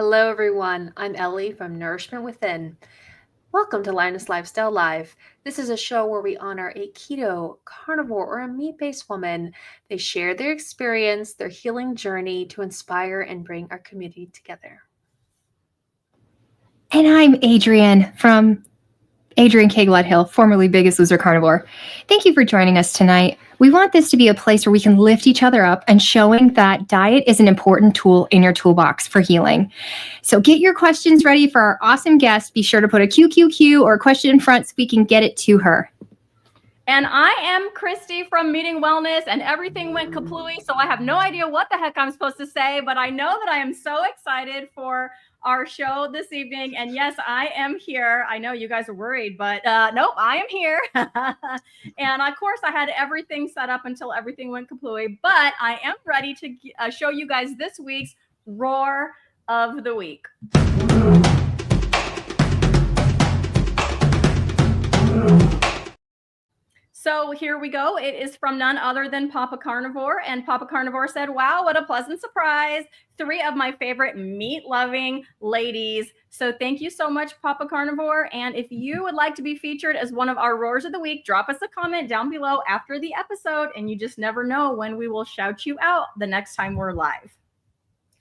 Hello, everyone. I'm Ellie from Nourishment Within. Welcome to Lioness Lifestyle Live. This is a show where we honor a keto, carnivore, or a meat-based woman. They share their experience, their healing journey to inspire and bring our community together. And I'm Adrian from Adrian K. Hill, formerly Biggest Loser Carnivore. Thank you for joining us tonight. We want this to be a place where we can lift each other up and showing that diet is an important tool in your toolbox for healing. So get your questions ready for our awesome guest. Be sure to put a QQQ or a question in front so we can get it to her. And I am Cristie from Meeting Wellness, and everything went kaplooey, so I have no idea what the heck I'm supposed to say, but I know that I am so excited for our show this evening. And yes, I am here. I know you guys are worried, but nope, I am here. And of course, I had everything set up until everything went kaplooey, but I am ready to show you guys this week's Roar of the Week. So here we go. It is from none other than Papa Carnivore. And Papa Carnivore said, wow, what a pleasant surprise. 3 of my favorite meat-loving ladies. So thank you so much, Papa Carnivore. And if you would like to be featured as one of our Roars of the Week, drop us a comment down below after the episode. And you just never know when we will shout you out the next time we're live.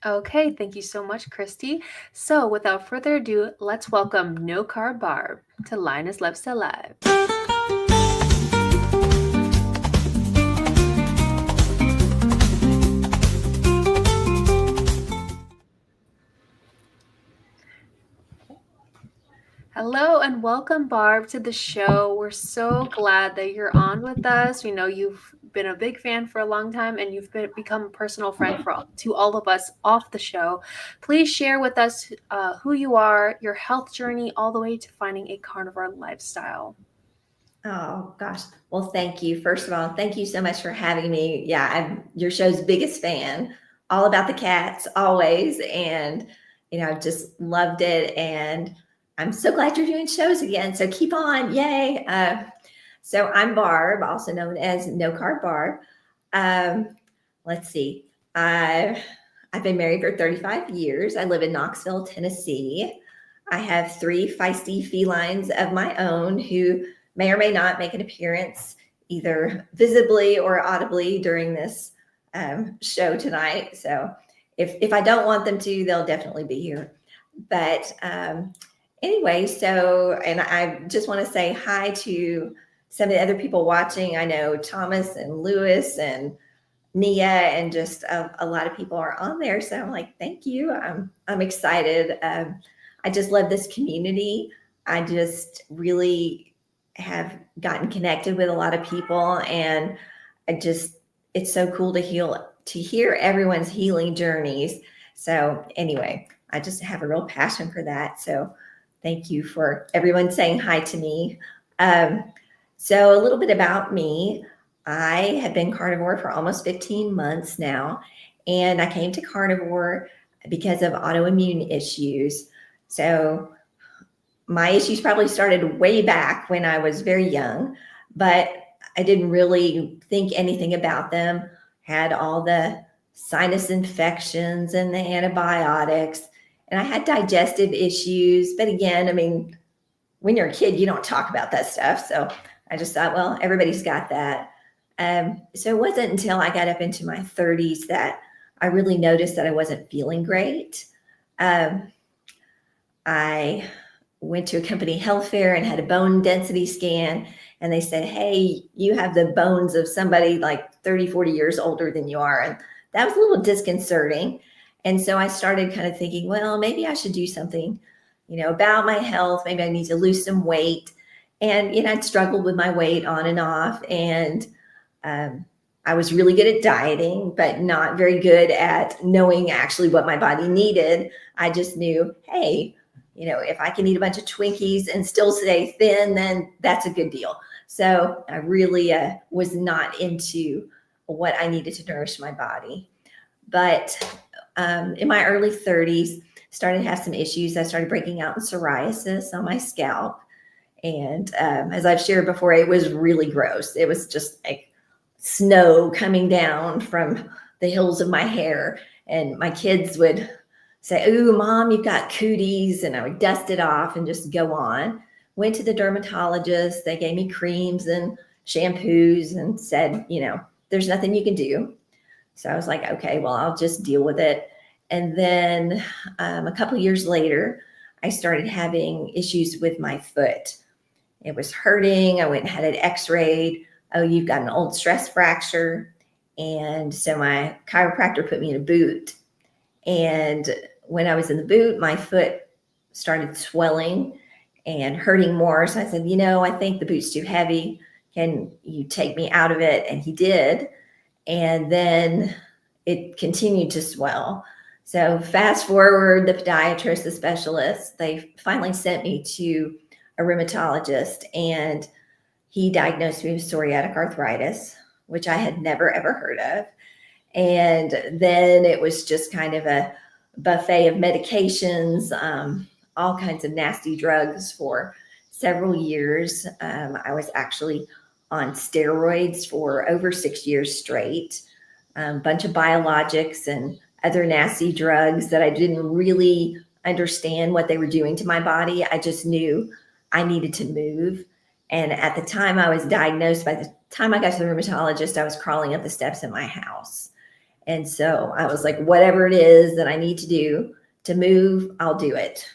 Okay, thank you so much, Cristie. So without further ado, let's welcome No Carb Barb to Lioness Lifestyle Live. Hello and welcome, Barb, to the show. We're so glad that you're on with us. We know you've been a big fan for a long time and you've become a personal friend to all of us off the show. Please share with us who you are, your health journey, all the way to finding a carnivore lifestyle. Oh, gosh. Well, thank you. First of all, thank you so much for having me. Yeah, I'm your show's biggest fan, all about the cats always. And, just loved it. And I'm so glad you're doing shows again. So keep on. Yay. So I'm Barb, also known as No Carb Barb. Let's see. I've been married for 35 years. I live in Knoxville, Tennessee. I have 3 feisty felines of my own who may or may not make an appearance either visibly or audibly during this show tonight. So if I don't want them to, they'll definitely be here. But anyway, and I just want to say hi to some of the other people watching. I know Thomas and Lewis and Nia and just a lot of people are on there. So I'm like, thank you. I'm excited. I just love this community. I just really have gotten connected with a lot of people, and it's so cool to hear everyone's healing journeys. So anyway, I just have a real passion for that. So thank you for everyone saying hi to me. So a little bit about me. I have been carnivore for almost 15 months now, and I came to carnivore because of autoimmune issues. So my issues probably started way back when I was very young, but I didn't really think anything about them. Had all the sinus infections and the antibiotics, and I had digestive issues. But again, when you're a kid, you don't talk about that stuff. So I just thought, well, everybody's got that. So it wasn't until I got up into my 30s that I really noticed that I wasn't feeling great. I went to a company health fair and had a bone density scan, and they said, hey, you have the bones of somebody like 30, 40 years older than you are. And that was a little disconcerting. And so I started kind of thinking, well, maybe I should do something, about my health. Maybe I need to lose some weight. And, I'd struggled with my weight on and off. And I was really good at dieting, but not very good at knowing actually what my body needed. I just knew, hey, if I can eat a bunch of Twinkies and still stay thin, then that's a good deal. So I really was not into what I needed to nourish my body. But in my early 30s, started to have some issues. I started breaking out in psoriasis on my scalp. And as I've shared before, it was really gross. It was just like snow coming down from the hills of my hair. And my kids would say, "Ooh, Mom, you've got cooties," and I would dust it off and just go on. Went to the dermatologist. They gave me creams and shampoos and said, there's nothing you can do. So I was like, okay, well, I'll just deal with it. And then a couple of years later, I started having issues with my foot. It was hurting. I went and had it x-rayed. Oh, you've got an old stress fracture. And so my chiropractor put me in a boot. And when I was in the boot, my foot started swelling and hurting more. So I said, I think the boot's too heavy. Can you take me out of it? And he did. And then it continued to swell. So fast forward, the podiatrist, the specialist, they finally sent me to a rheumatologist, and he diagnosed me with psoriatic arthritis, which I had never, ever heard of. And then it was just kind of a buffet of medications, all kinds of nasty drugs for several years. I was actually on steroids for over 6 years straight, a bunch of biologics and other nasty drugs that I didn't really understand what they were doing to my body. I just knew I needed to move. And at the time I was diagnosed, by the time I got to the rheumatologist, I was crawling up the steps in my house. And so I was like, whatever it is that I need to do to move, I'll do it.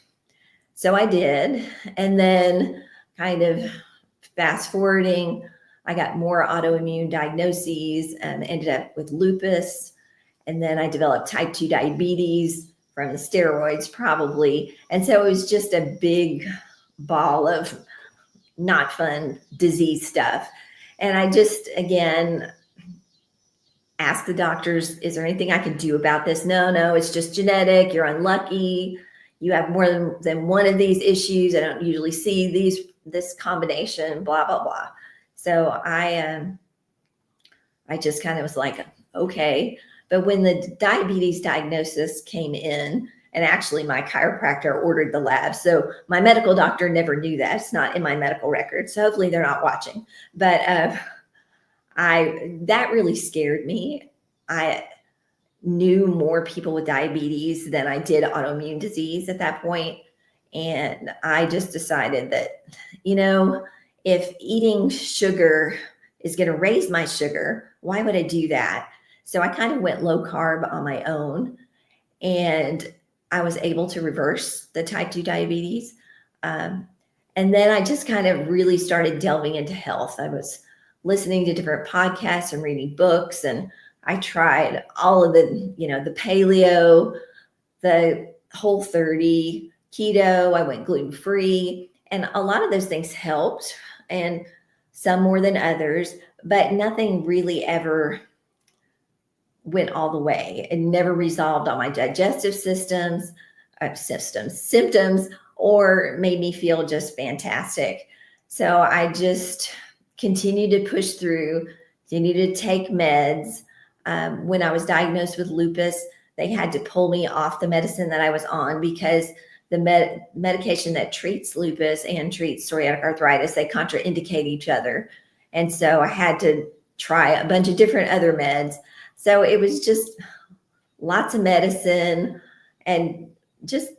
So I did. And then kind of fast forwarding, I got more autoimmune diagnoses and ended up with lupus. And then I developed type 2 diabetes from the steroids probably. And so it was just a big ball of not fun disease stuff. And I just, again, asked the doctors, is there anything I can do about this? No, it's just genetic. You're unlucky. You have more than one of these issues. I don't usually see this combination, blah, blah, blah. So I just kind of was like, okay. But when the diabetes diagnosis came in, and actually my chiropractor ordered the lab, so my medical doctor never knew that. It's not in my medical record. So hopefully they're not watching. But that really scared me. I knew more people with diabetes than I did autoimmune disease at that point. And I just decided that, if eating sugar is going to raise my sugar, why would I do that? So I kind of went low carb on my own, and I was able to reverse the type 2 diabetes. And then I just kind of really started delving into health. I was listening to different podcasts and reading books, and I tried all of the paleo, the Whole30, keto. I went gluten-free, and a lot of those things helped, and some more than others, but nothing really ever went all the way. It never resolved all my digestive symptoms, or made me feel just fantastic. So I just continued to push through, continued to take meds. When I was diagnosed with lupus, they had to pull me off the medicine that I was on because the medication that treats lupus and treats psoriatic arthritis, they contraindicate each other. And so I had to try a bunch of different other meds. So it was just lots of medicine and just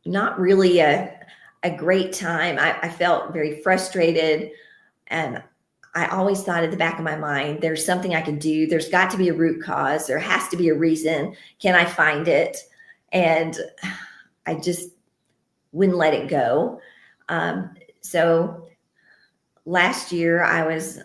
not really a great time. I felt very frustrated, and I always thought at the back of my mind, there's something I can do. There's got to be a root cause. There has to be a reason. Can I find it? And I just wouldn't let it go. So last year I was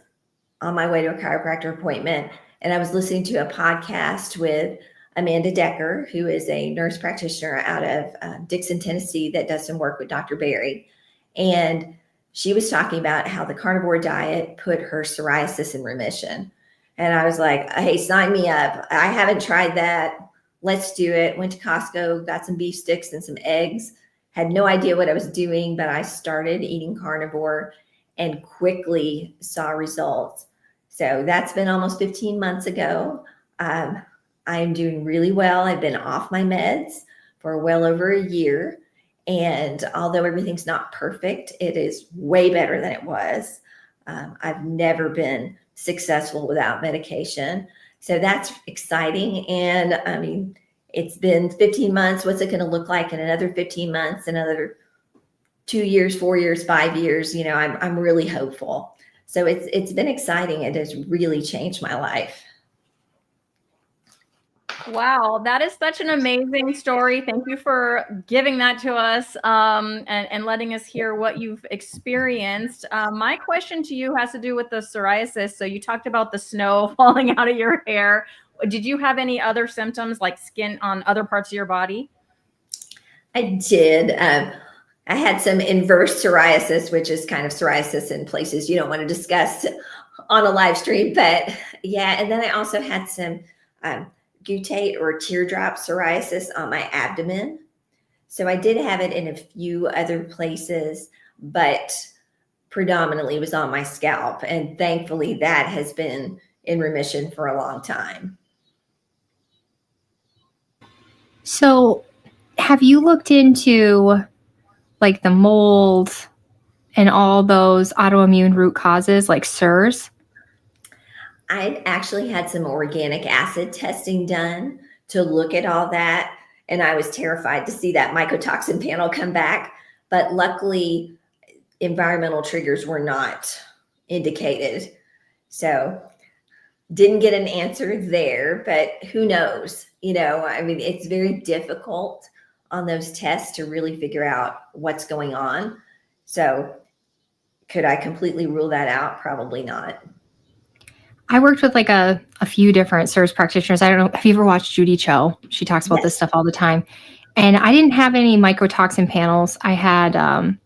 on my way to a chiropractor appointment, and I was listening to a podcast with Amanda Decker, who is a nurse practitioner out of Dixon, Tennessee, that does some work with Dr. Barry. And she was talking about how the carnivore diet put her psoriasis in remission. And I was like, hey, sign me up. I haven't tried that. Let's do it. Went to Costco, got some beef sticks and some eggs. Had no idea what I was doing, but I started eating carnivore and quickly saw results. So that's been almost 15 months ago. I am doing really well. I've been off my meds for well over a year. And although everything's not perfect, it is way better than it was. I've never been successful without medication. So that's exciting. And I mean, it's been 15 months. What's it going to look like in another 15 months, another 2 years, 4 years, 5 years? I'm really hopeful. So it's been exciting. It has really changed my life. Wow, that is such an amazing story. Thank you for giving that to us and letting us hear what you've experienced. My question to you has to do with the psoriasis. So you talked about the snow falling out of your hair. Did you have any other symptoms like skin on other parts of your body? I did. I had some inverse psoriasis, which is kind of psoriasis in places you don't want to discuss on a live stream. But yeah, and then I also had some guttate or teardrop psoriasis on my abdomen. So I did have it in a few other places, but predominantly was on my scalp. And thankfully that has been in remission for a long time. So have you looked into like the mold and all those autoimmune root causes like SIRS? I actually had some organic acid testing done to look at all that. And I was terrified to see that mycotoxin panel come back. But luckily, environmental triggers were not indicated. So didn't get an answer there, but who knows? I mean, it's very difficult on those tests to really figure out what's going on. So could I completely rule that out? Probably not. I worked with like a few different SIRS practitioners. I don't know. Have you ever watched Judy Cho? She talks about this stuff all the time. And I didn't have any mycotoxin panels. I had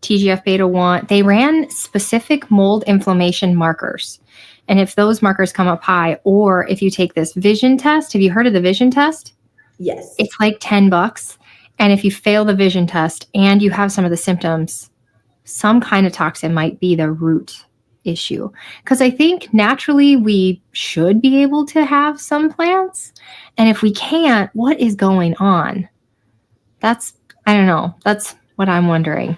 TGF beta 1. They ran specific mold inflammation markers. And if those markers come up high, or if you take this vision test, have you heard of the vision test? Yes. It's like $10. And if you fail the vision test and you have some of the symptoms, some kind of toxin might be the root issue. Because I think naturally we should be able to have some plants. And if we can't, what is going on? I don't know. That's what I'm wondering.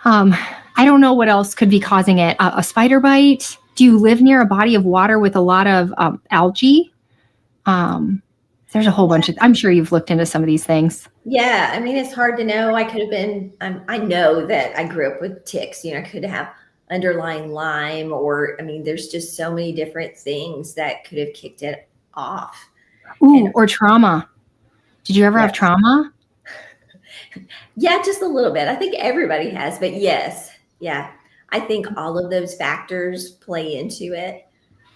I don't know what else could be causing it. A spider bite? Do you live near a body of water with a lot of algae? There's a whole bunch of, I'm sure you've looked into some of these things. Yeah. I mean, it's hard to know. I could have been, I know that I grew up with ticks, I could have underlying Lyme, or, I mean, there's just so many different things that could have kicked it off. Ooh, or trauma. Did you ever have trauma? Yeah, just a little bit. I think everybody has, but yes. Yeah. I think all of those factors play into it.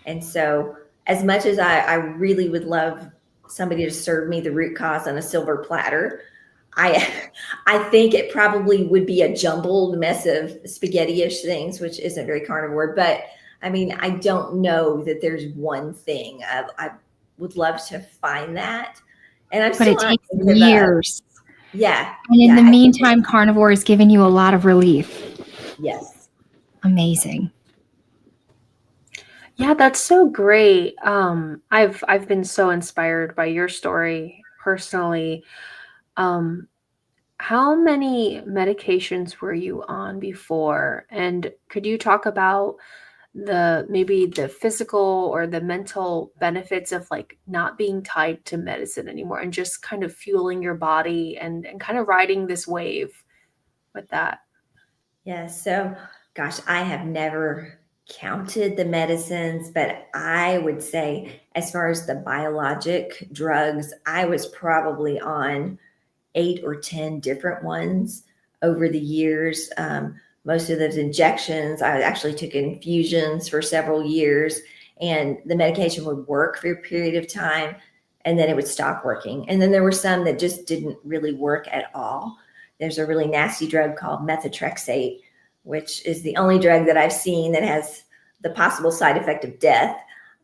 And so as much as I really would love somebody to serve me the root cause on a silver platter, I think it probably would be a jumbled mess of spaghetti-ish things, which isn't very carnivore. But I mean, I don't know that there's one thing. I would love to find that. And I'm still, but it takes years. Yeah. And in the meantime, carnivore is giving you a lot of relief. Yes. Amazing. Yeah, that's so great. I've been so inspired by your story personally. How many medications were you on before? And could you talk about maybe the physical or the mental benefits of like not being tied to medicine anymore and just kind of fueling your body and kind of riding this wave with that? Yeah. So, gosh, I have never counted the medicines, but I would say as far as the biologic drugs, I was probably on 8 or 10 different ones over the years. Most of those injections, I actually took infusions for several years, and the medication would work for a period of time and then it would stop working. And then there were some that just didn't really work at all. There's a really nasty drug called methotrexate, which is the only drug that I've seen that has the possible side effect of death.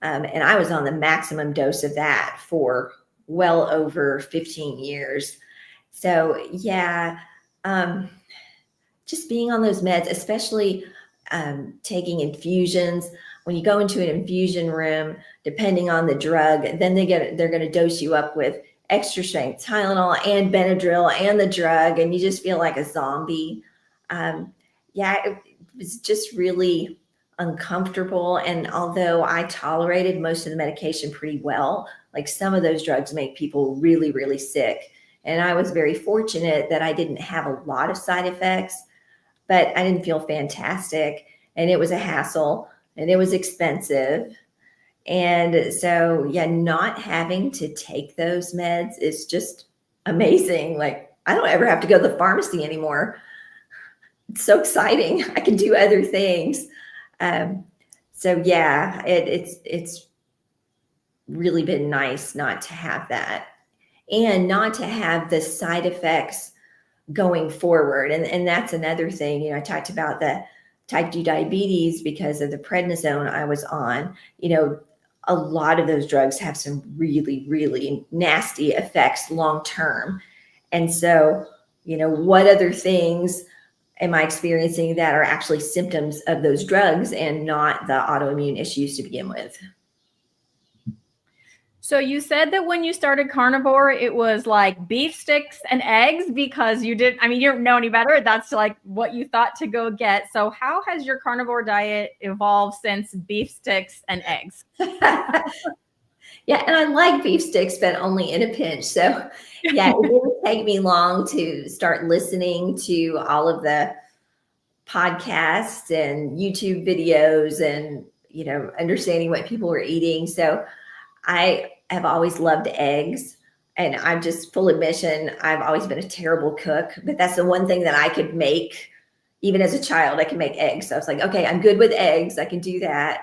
And I was on the maximum dose of that for well over 15 years. So yeah, just being on those meds, especially taking infusions. When you go into an infusion room, depending on the drug, then they're going to dose you up with extra strength Tylenol and Benadryl and the drug, and you just feel like a zombie. Yeah, it was just really uncomfortable. And although I tolerated most of the medication pretty well, like some of those drugs make people really, really sick. And I was very fortunate that I didn't have a lot of side effects, but I didn't feel fantastic. And it was a hassle and it was expensive. And so, yeah, not having to take those meds is just amazing. Like, I don't ever have to go to the pharmacy anymore. It's so exciting. I can do other things. So yeah, it's really been nice not to have that and not to have the side effects going forward. And that's another thing, you know, I talked about the type 2 diabetes because of the prednisone I was on. You know, a lot of those drugs have some really, really nasty effects long term. And so, you know, what other things am I experiencing that are actually symptoms of those drugs and not the autoimmune issues to begin with? So you said that when you started carnivore, it was like beef sticks and eggs because you didn't, I mean, you don't know any better. That's like what you thought to go get. So how has your carnivore diet evolved since beef sticks and eggs? Yeah, and I like beef sticks, but only in a pinch. So yeah, it didn't take me long to start listening to all of the podcasts and YouTube videos and, you know, understanding what people were eating. So I have always loved eggs. And I'm just full admission, I've always been a terrible cook, but that's the one thing that I could make. Even as a child, I could make eggs. So I was like, okay, I'm good with eggs. I can do that.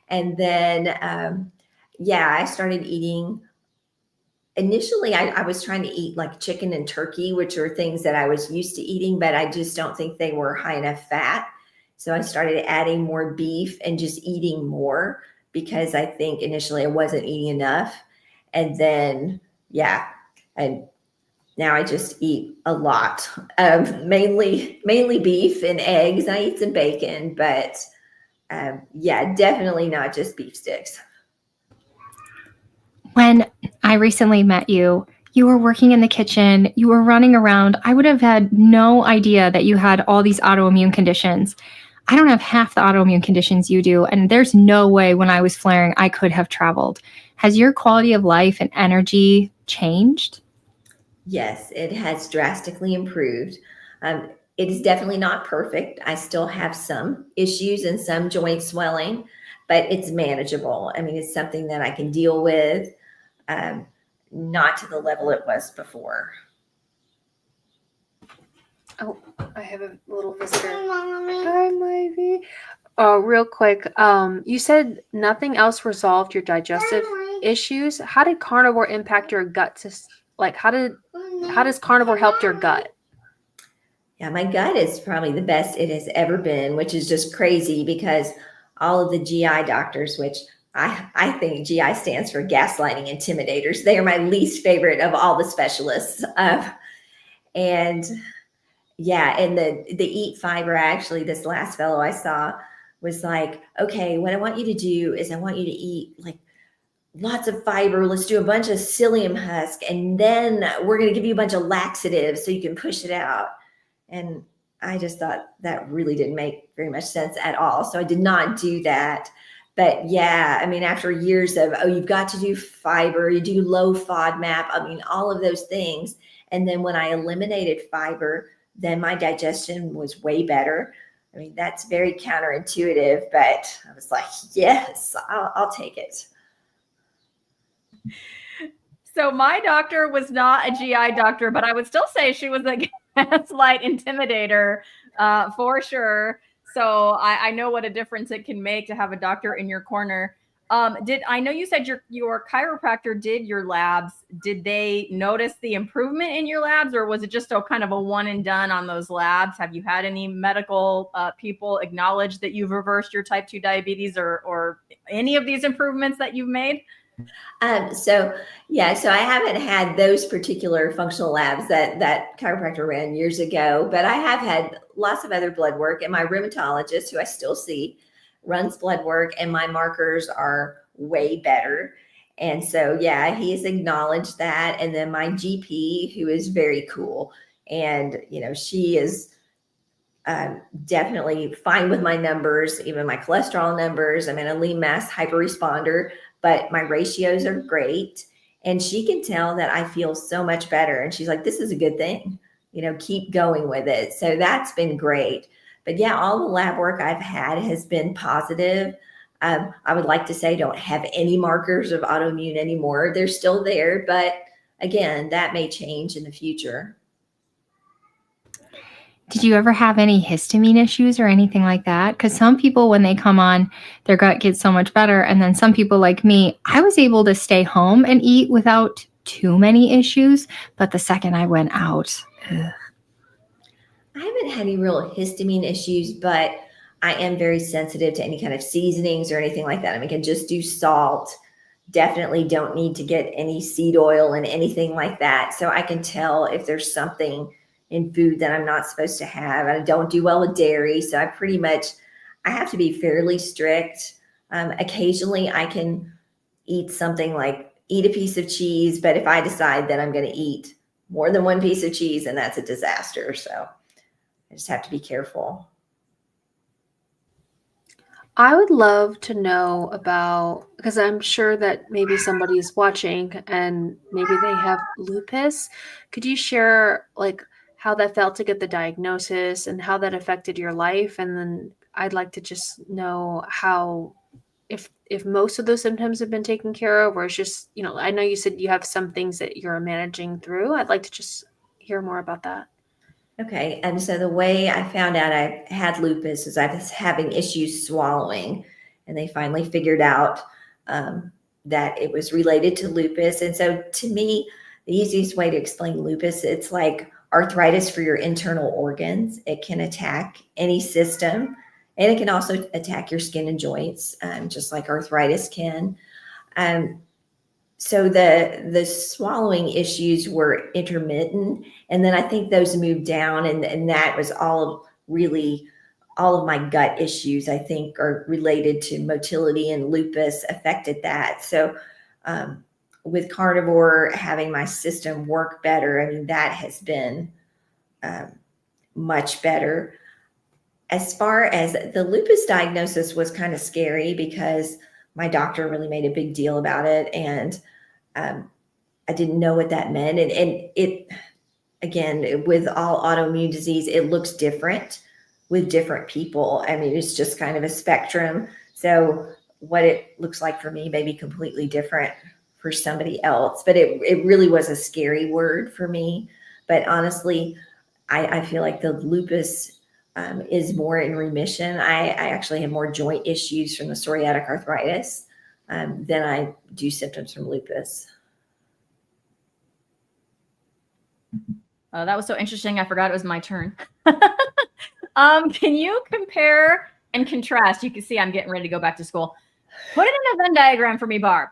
And then, yeah, I started eating. Initially, I was trying to eat like chicken and turkey, which are things that I was used to eating, but I just don't think they were high enough fat. So I started adding more beef and just eating more because I think initially I wasn't eating enough. And then, yeah, and now I just eat a lot, mainly beef and eggs. I eat some bacon, but yeah, definitely not just beef sticks. When I recently met you, you were working in the kitchen, you were running around. I would have had no idea that you had all these autoimmune conditions. I don't have half the autoimmune conditions you do, and there's no way when I was flaring I could have traveled. Has your quality of life and energy changed? Yes, it has drastically improved. It is definitely not perfect. I still have some issues and some joint swelling, but it's manageable. I mean, it's something that I can deal with, not to the level it was before. Oh, I have a little visitor. Hi, Myvi. Oh, real quick. You said nothing else resolved your digestive issues. How did carnivore impact your gut? How does carnivore help your gut? Yeah, my gut is probably the best it has ever been, which is just crazy because all of the GI doctors, which I think GI stands for gaslighting intimidators. They are my least favorite of all the specialists. And yeah, and the eat fiber, actually, this last fellow I saw was like, okay, what I want you to do is I want you to eat like lots of fiber. Let's do a bunch of psyllium husk, and then we're going to give you a bunch of laxatives so you can push it out. And I just thought that really didn't make very much sense at all. So I did not do that. But yeah, I mean, after years of, oh, you've got to do fiber, you do low FODMAP, I mean, all of those things. And then when I eliminated fiber, then my digestion was way better. I mean, that's very counterintuitive, but I was like, yes, I'll take it. So my doctor was not a GI doctor, but I would still say she was a gaslight intimidator for sure. So I know what a difference it can make to have a doctor in your corner. I know you said your chiropractor did your labs. Did they notice the improvement in your labs, or was it just a kind of a one and done on those labs? Have you had any medical people acknowledge that you've reversed your type 2 diabetes or any of these improvements that you've made? So I haven't had those particular functional labs that chiropractor ran years ago, but I have had lots of other blood work, and my rheumatologist, who I still see, runs blood work, and my markers are way better. And so, yeah, he's acknowledged that. And then my GP, who is very cool, and, you know, she is definitely fine with my numbers, even my cholesterol numbers. I'm in a lean mass hyperresponder, but my ratios are great. And she can tell that I feel so much better. And she's like, this is a good thing, keep going with it. So that's been great. But yeah, all the lab work I've had has been positive. I would like to say I don't have any markers of autoimmune anymore. They're still there, but again, that may change in the future. Did you ever have any histamine issues or anything like that? Because some people, when they come on, their gut gets so much better. And then some people like me, I was able to stay home and eat without too many issues. But the second I went out, ugh. I haven't had any real histamine issues, but I am very sensitive to any kind of seasonings or anything like that. I mean, I can just do salt. Definitely don't need to get any seed oil and anything like that. So I can tell if there's something in food that I'm not supposed to have. I don't do well with dairy. So I have to be fairly strict. Occasionally I can eat something like eat a piece of cheese, but if I decide that I'm going to eat more than one piece of cheese, then that's a disaster. So I just have to be careful. I would love to know about, because I'm sure that maybe somebody's watching and maybe they have lupus. Could you share like how that felt to get the diagnosis and how that affected your life? And then I'd like to just know how, if most of those symptoms have been taken care of, or it's just, I know you said you have some things that you're managing through. I'd like to just hear more about that. Okay. And so the way I found out I had lupus is I was having issues swallowing, and they finally figured out that it was related to lupus. And so to me, the easiest way to explain lupus, it's like arthritis for your internal organs. It can attack any system, and it can also attack your skin and joints, just like arthritis can. So the swallowing issues were intermittent, and then I think those moved down, and that was all of my gut issues, I think, are related to motility, and lupus affected that. So with carnivore, having my system work better, I mean, that has been much better. As far as the lupus diagnosis was kind of scary because my doctor really made a big deal about it, and I didn't know what that meant. And it, again, with all autoimmune disease, it looks different with different people. I mean, it's just kind of a spectrum. So what it looks like for me may be completely different for somebody else. But it really was a scary word for me. But honestly, I feel like the lupus is more in remission. I actually have more joint issues from the psoriatic arthritis than I do symptoms from lupus. That was so interesting. I forgot it was my turn. Can you compare and contrast? You can see I'm getting ready to go back to school. Put it in a Venn diagram for me, Barb.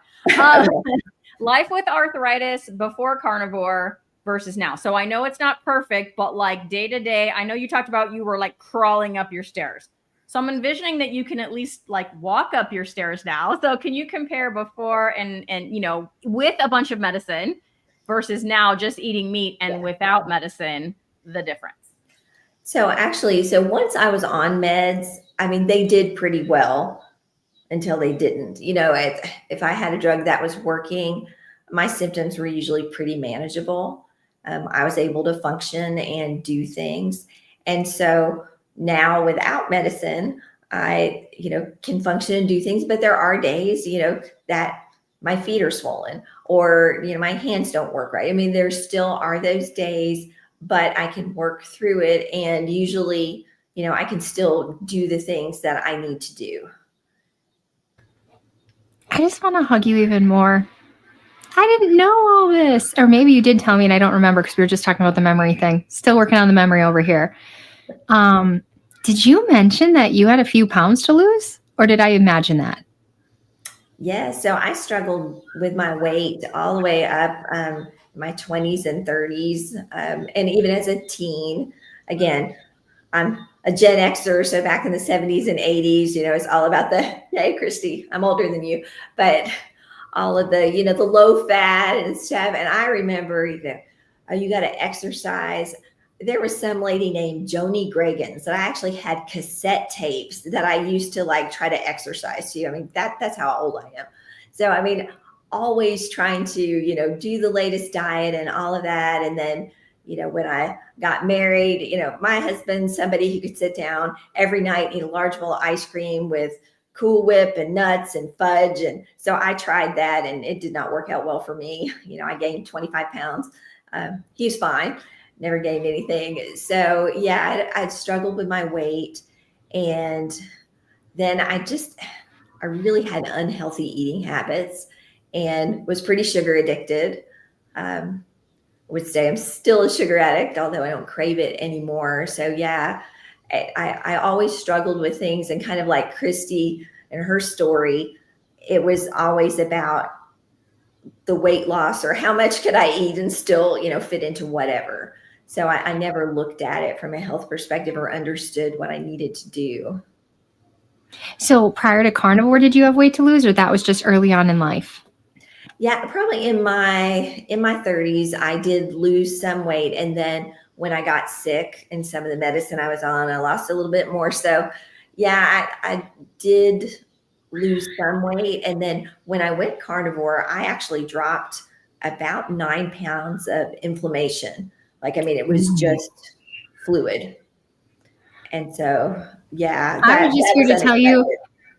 Life with arthritis before carnivore versus now. So I know it's not perfect, but like day to day, I know you talked about you were like crawling up your stairs. So I'm envisioning that you can at least like walk up your stairs now. So can you compare before and with a bunch of medicine versus now just eating meat and without medicine, the difference? So once I was on meds, I mean, they did pretty well until they didn't. If I had a drug that was working, my symptoms were usually pretty manageable. I was able to function and do things. And so now without medicine, I, can function and do things, but there are days, that my feet are swollen or, my hands don't work right. I mean, there still are those days, but I can work through it. And usually, I can still do the things that I need to do. I just want to hug you even more. I didn't know all this. Or maybe you did tell me and I don't remember because we were just talking about the memory thing. Still working on the memory over here. Did you mention that you had a few pounds to lose? Or did I imagine that? Yeah, so I struggled with my weight all the way up my 20s and 30s. And even as a teen, again, I'm a Gen Xer. So back in the 70s and 80s, it's all about hey, Cristie, I'm older than you, but all of the, the low fat and stuff. And I remember, you got to exercise. there was some lady named Joni Greggins that I actually had cassette tapes that I used to like try to exercise to. I mean, that's how old I am. So, I mean, always trying to, you know, do the latest diet and all of that. And then, you know, when I got married, you know, my husband's somebody who could sit down every night, eat a large bowl of ice cream with Cool Whip and nuts and fudge. And so I tried that and it did not work out well for me. You know, I gained 25 pounds. He's fine. Never gained anything. So yeah, I struggled with my weight. And then I really had unhealthy eating habits and was pretty sugar addicted. Would say I'm still a sugar addict, although I don't crave it anymore. So yeah, I always struggled with things, and kind of like Cristie and her story, it was always about the weight loss or how much could I eat and still, you know, fit into whatever. So I never looked at it from a health perspective or understood what I needed to do. So prior to carnivore, did you have weight to lose, or that was just early on in life? Yeah, probably in my 30s, I did lose some weight. And then when I got sick and some of the medicine I was on, I lost a little bit more. So yeah, I did lose some weight. And then when I went carnivore, I actually dropped about 9 pounds of inflammation. Like, I mean, it was just fluid. And so, yeah. I'm just here to tell you,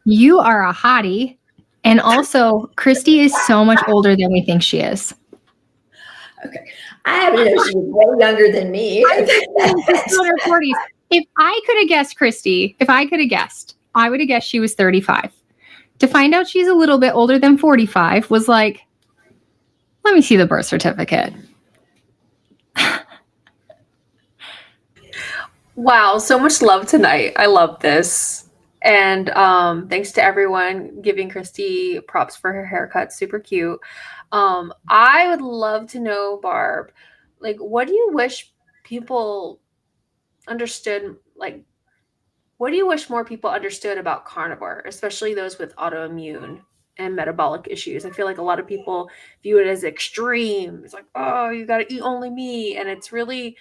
you are a hottie. And also, Cristie is so much older than we think she is. Okay. I happen to know she was way younger than me. I'm still in her 40s. If I could have guessed Cristie, I would have guessed she was 35. To find out she's a little bit older than 45 was like, let me see the birth certificate. Wow, so much love tonight. I love this. And thanks to everyone giving Cristie props for her haircut. Super cute. I would love to know, Barb, like, what do you wish people understood? Like, what do you wish more people understood about carnivore, especially those with autoimmune and metabolic issues? I feel like a lot of people view it as extreme. It's like, oh, you got to eat only meat. And it's really,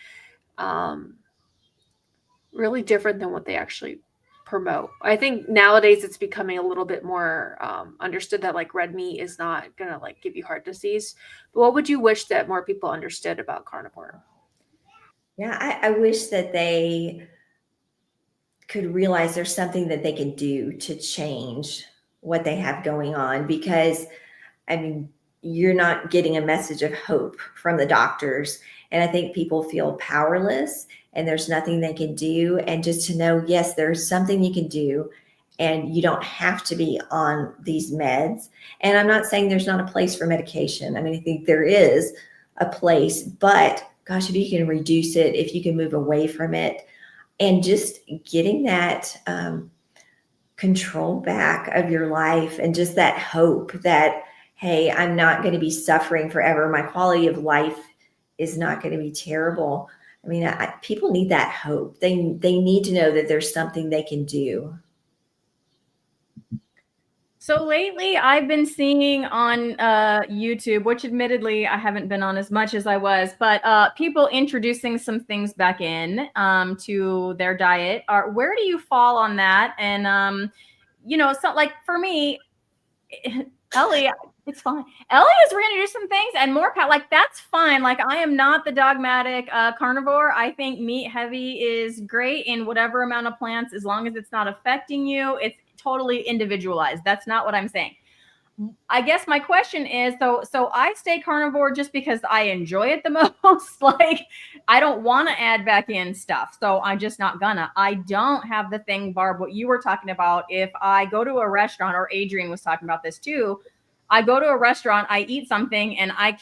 really different than what they actually promote. I think nowadays it's becoming a little bit more understood that like red meat is not gonna like give you heart disease. But what would you wish that more people understood about carnivore? Yeah, I wish that they could realize there's something that they can do to change what they have going on, because I mean, you're not getting a message of hope from the doctors. And I think people feel powerless and there's nothing they can do. And just to know, yes, there's something you can do and you don't have to be on these meds. And I'm not saying there's not a place for medication. I mean, I think there is a place, but gosh, if you can reduce it, if you can move away from it, and just getting that control back of your life and just that hope that, hey, I'm not going to be suffering forever. My quality of life is not going to be terrible. I mean, people need that hope. They need to know that there's something they can do. So lately I've been seeing on YouTube, which admittedly I haven't been on as much as I was, but people introducing some things back in to their diet. Where do you fall on that? And, you know, so like for me, Ellie, it's fine. Ellie has reintroduced some things and more, like that's fine. Like I am not the dogmatic carnivore. I think meat heavy is great in whatever amount of plants, as long as it's not affecting you. It's totally individualized. That's not what I'm saying. I guess my question is, so I stay carnivore just because I enjoy it the most. Like I don't want to add back in stuff. So I'm just not gonna. I don't have the thing, Barb, what you were talking about. If I go to a restaurant, or Adrian was talking about this too, I go to a restaurant, I eat something and I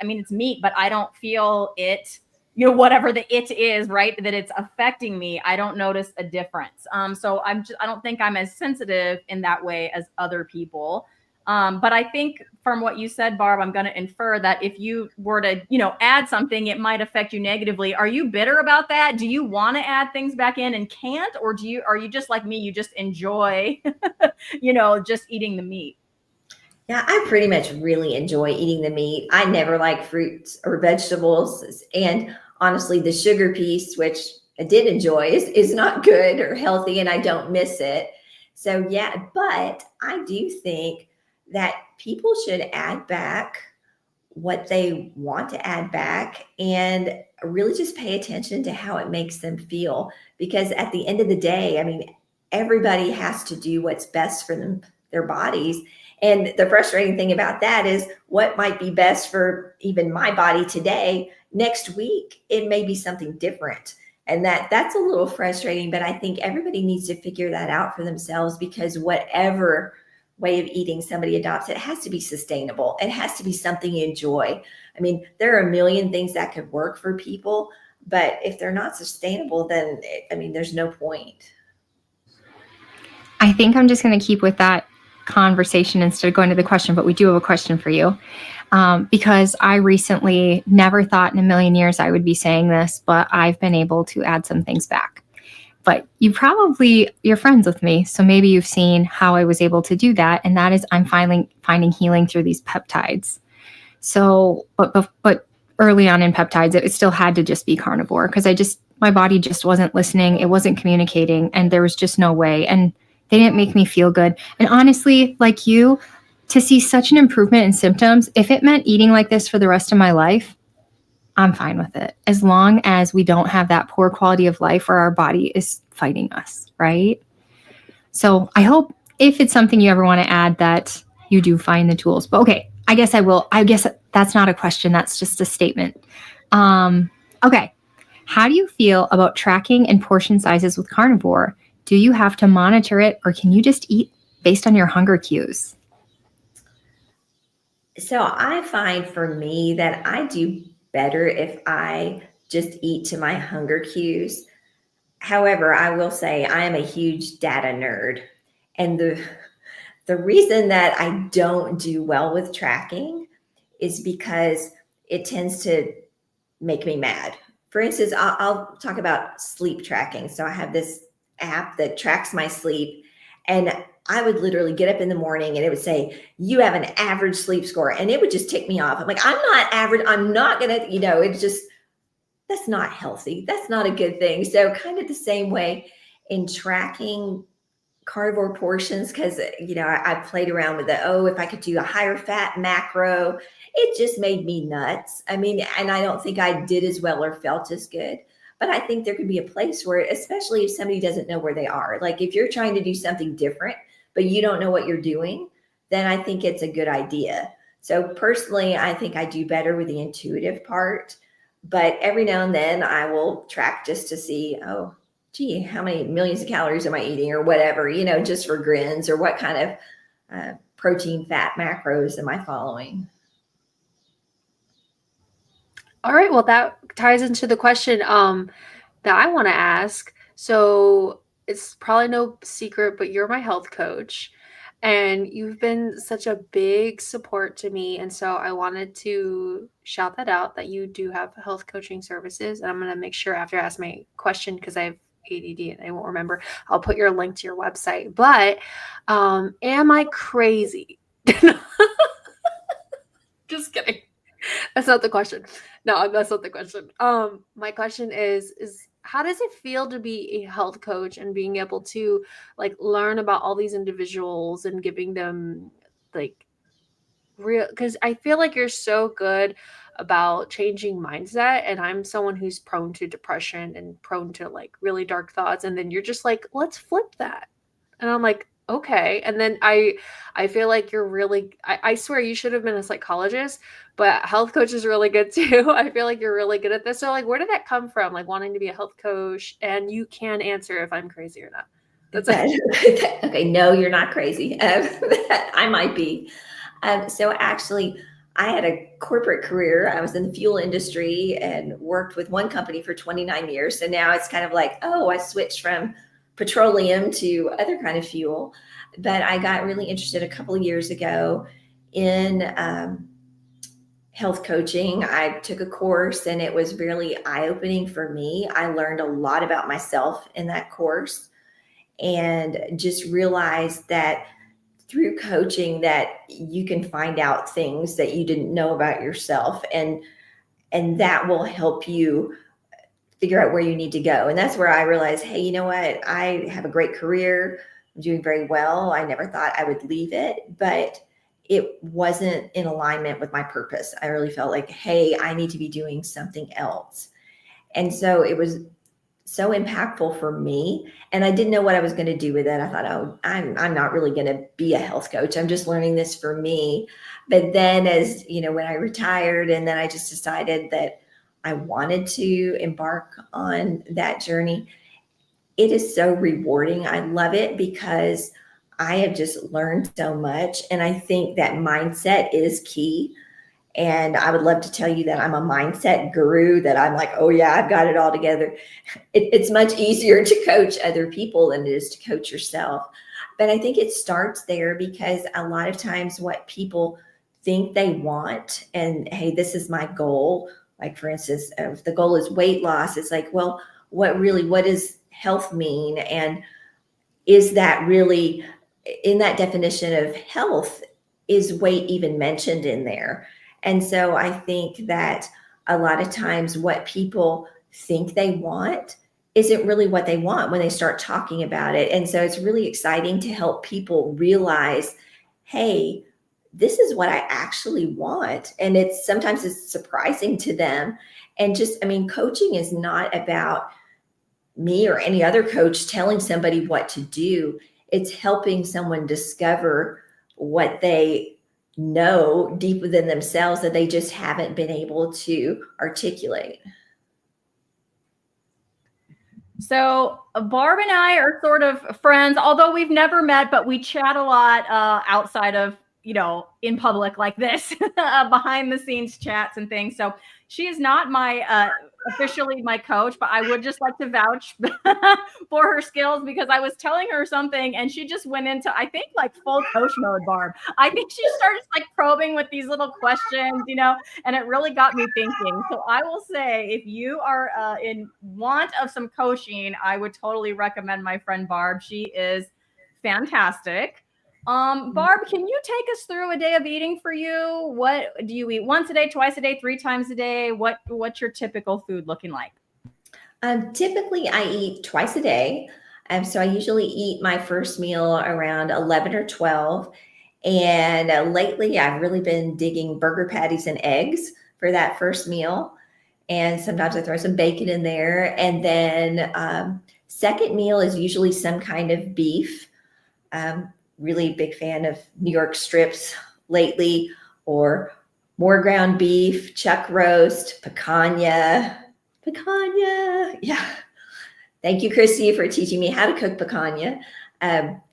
mean, it's meat, but I don't feel it, you know, whatever the it is, right, that it's affecting me. I don't notice a difference. So I don't think I'm as sensitive in that way as other people. But I think from what you said, Barb, I'm going to infer that if you were to, you know, add something, it might affect you negatively. Are you bitter about that? Do you want to add things back in and can't, or are you just like me? You just enjoy, you know, just eating the meat? Yeah, I pretty much really enjoy eating the meat. I never like fruits or vegetables. And honestly, the sugar piece, which I did enjoy, is not good or healthy, and I don't miss it. So yeah, but I do think that people should add back what they want to add back and really just pay attention to how it makes them feel. Because at the end of the day, I mean, everybody has to do what's best for them, their bodies. And the frustrating thing about that is what might be best for even my body today, next week, it may be something different. And that's a little frustrating, but I think everybody needs to figure that out for themselves, because whatever way of eating somebody adopts, it has to be sustainable. It has to be something you enjoy. I mean, there are a million things that could work for people, but if they're not sustainable, then I mean, there's no point. I think I'm just going to keep with that conversation instead of going to the question, but we do have a question for you. Because I recently never thought in a million years I would be saying this, but I've been able to add some things back. But you're friends with me, so maybe you've seen how I was able to do that, and that is I'm finding healing through these peptides. So, but early on in peptides, it still had to just be carnivore, because my body just wasn't listening, it wasn't communicating, and there was just no way, and they didn't make me feel good. And honestly, like you, to see such an improvement in symptoms, if it meant eating like this for the rest of my life, I'm fine with it, as long as we don't have that poor quality of life where our body is fighting us, right? So I hope if it's something you ever want to add, that you do find the tools. But okay, I guess I will. I guess that's not a question. That's just a statement. Okay. How do you feel about tracking and portion sizes with carnivore? Do you have to monitor it, or can you just eat based on your hunger cues? So I find for me that I do better if I just eat to my hunger cues. However, I will say I am a huge data nerd. And the reason that I don't do well with tracking is because it tends to make me mad. For instance, I'll talk about sleep tracking. So I have this app that tracks my sleep, and I would literally get up in the morning and it would say, you have an average sleep score. And it would just tick me off. I'm like, I'm not average. I'm not going to, it's just, that's not healthy. That's not a good thing. So kind of the same way in tracking carnivore portions, because, I played around with if I could do a higher fat macro, it just made me nuts. I mean, and I don't think I did as well or felt as good. But I think there could be a place where, especially if somebody doesn't know where they are, like if you're trying to do something different, but you don't know what you're doing, then I think it's a good idea. So personally, I think I do better with the intuitive part, but every now and then I will track just to see, oh, gee, how many millions of calories am I eating or whatever, just for grins, or what kind of protein, fat macros am I following? All right, well, that ties into the question that I want to ask. So it's probably no secret, but you're my health coach, and you've been such a big support to me. And so I wanted to shout that out, that you do have health coaching services. And I'm going to make sure after I ask my question, because I have ADD and I won't remember, I'll put your link to your website. But am I crazy? Just kidding. That's not the question. No, that's not the question. My question is how does it feel to be a health coach and being able to like learn about all these individuals and giving them like real, because I feel like you're so good about changing mindset, and I'm someone who's prone to depression and prone to like really dark thoughts, and then you're just like, let's flip that. And I'm like, okay. And then I feel like you're really, I swear you should have been a psychologist, but health coach is really good too. I feel like you're really good at this. So like, where did that come from? Like wanting to be a health coach? And you can answer if I'm crazy or not. That's it. Okay. No, you're not crazy. I might be. So actually, I had a corporate career. I was in the fuel industry and worked with one company for 29 years. So now it's kind of like, oh, I switched from petroleum to other kind of fuel. But I got really interested a couple of years ago in health coaching. I took a course and it was really eye-opening for me. I learned a lot about myself in that course and just realized that through coaching that you can find out things that you didn't know about yourself, and that will help you figure out where you need to go. And that's where I realized, hey, you know what? I have a great career. I'm doing very well. I never thought I would leave it, but it wasn't in alignment with my purpose. I really felt like, hey, I need to be doing something else. And so it was so impactful for me. And I didn't know what I was going to do with it. I thought, oh, I'm not really going to be a health coach. I'm just learning this for me. But then as, you know, when I retired, and then I just decided that I wanted to embark on that journey. It is so rewarding. I love it because I have just learned so much. And I think that mindset is key. And I would love to tell you that I'm a mindset guru, that I'm like, oh yeah, I've got it all together. It's much easier to coach other people than it is to coach yourself. But I think it starts there, because a lot of times what people think they want, and hey, this is my goal. Like, for instance, if the goal is weight loss, it's like, well, what does health mean? And is that really, in that definition of health, is weight even mentioned in there? And so I think that a lot of times what people think they want isn't really what they want when they start talking about it. And so it's really exciting to help people realize, hey, this is what I actually want. And sometimes it's surprising to them. And just, I mean, coaching is not about me or any other coach telling somebody what to do. It's helping someone discover what they know deep within themselves that they just haven't been able to articulate. So Barb and I are sort of friends, although we've never met, but we chat a lot outside of, you know, in public like this, behind the scenes chats and things. So she is not my officially my coach, but I would just like to vouch for her skills, because I was telling her something and she just went into, I think, like full coach mode, Barb. I think she started like probing with these little questions, you know, and it really got me thinking. So I will say, if you are in want of some coaching, I would totally recommend my friend Barb. She is fantastic. Barb, can you take us through a day of eating for you? What do you eat? Once a day, twice a day, 3 times a day? What's your typical food looking like? Typically I eat twice a day. So I usually eat my first meal around 11 or 12. And lately I've really been digging burger patties and eggs for that first meal. And sometimes I throw some bacon in there. And then second meal is usually some kind of beef. Really big fan of New York strips lately, or more ground beef, chuck roast, picanha. Yeah. Thank you, Cristie, for teaching me how to cook picanha.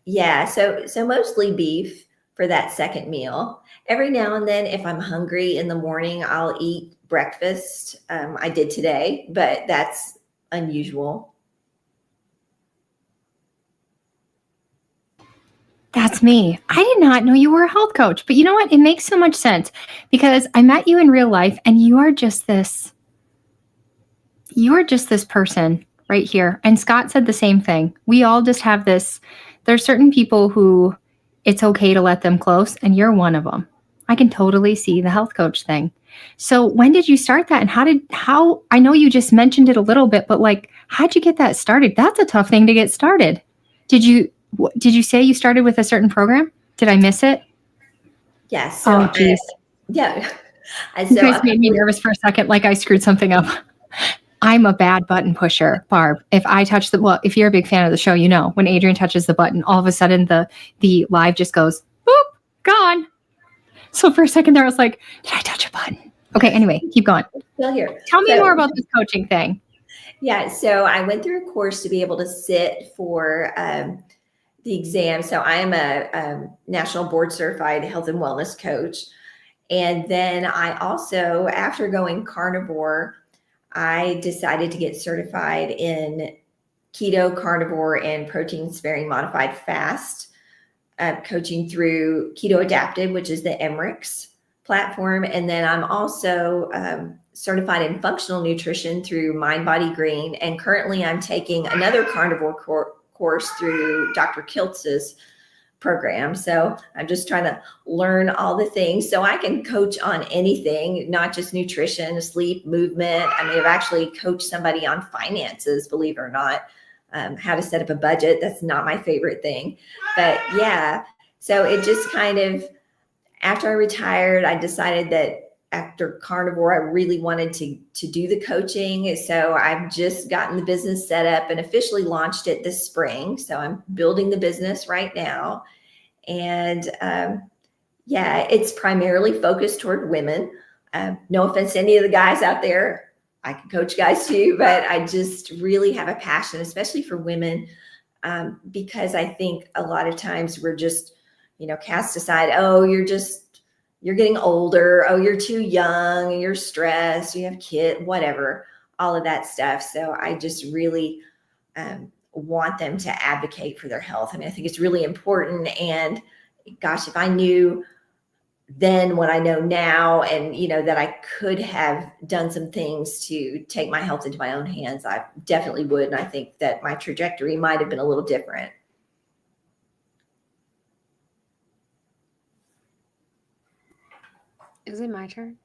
Yeah, so mostly beef for that second meal. Every now and then, if I'm hungry in the morning, I'll eat breakfast. I did today, but that's unusual. That's me. I did not know you were a health coach, but you know what? It makes so much sense, because I met you in real life and you are just this person right here. And Scott said the same thing. We all just have this. There's certain people who it's okay to let them close, and you're one of them. I can totally see the health coach thing. So when did you start that? And how, I know you just mentioned it a little bit, but like, how'd you get that started? That's a tough thing to get started. Did you say you started with a certain program? Did I miss it? Yes. So geez. Yeah. You guys made me nervous for a second, like I screwed something up. I'm a bad button pusher, Barb. If I touch if you're a big fan of the show, you know, when Adrian touches the button, all of a sudden the live just goes, boop, gone. So for a second there, I was like, did I touch a button? Okay, anyway, keep going. Still here. Tell me more about this coaching thing. Yeah, so I went through a course to be able to sit for the exam. So I am a national board certified health and wellness coach. And then I also, after going carnivore, I decided to get certified in keto, carnivore, and protein sparing modified fast, coaching through Keto Adapted, which is the Emmerich's platform. And then I'm also certified in functional nutrition through Mind Body Green. And currently I'm taking another carnivore course through Dr. Kiltz's program. So I'm just trying to learn all the things so I can coach on anything, not just nutrition, sleep, movement. I mean, I've actually coached somebody on finances, believe it or not, how to set up a budget. That's not my favorite thing, but yeah. So it just kind of, after I retired, I decided that after Carnivore, I really wanted to do the coaching. So I've just gotten the business set up and officially launched it this spring. So I'm building the business right now. And yeah, it's primarily focused toward women. No offense to any of the guys out there. I can coach guys too, but I just really have a passion, especially for women, because I think a lot of times we're just, cast aside. Oh, you're getting older. Oh, you're too young. You're stressed. You have kids, whatever, all of that stuff. So I just really want them to advocate for their health. I mean, I think it's really important. And gosh, if I knew then what I know now, and, that I could have done some things to take my health into my own hands, I definitely would. And I think that my trajectory might have been a little different. Is it my turn?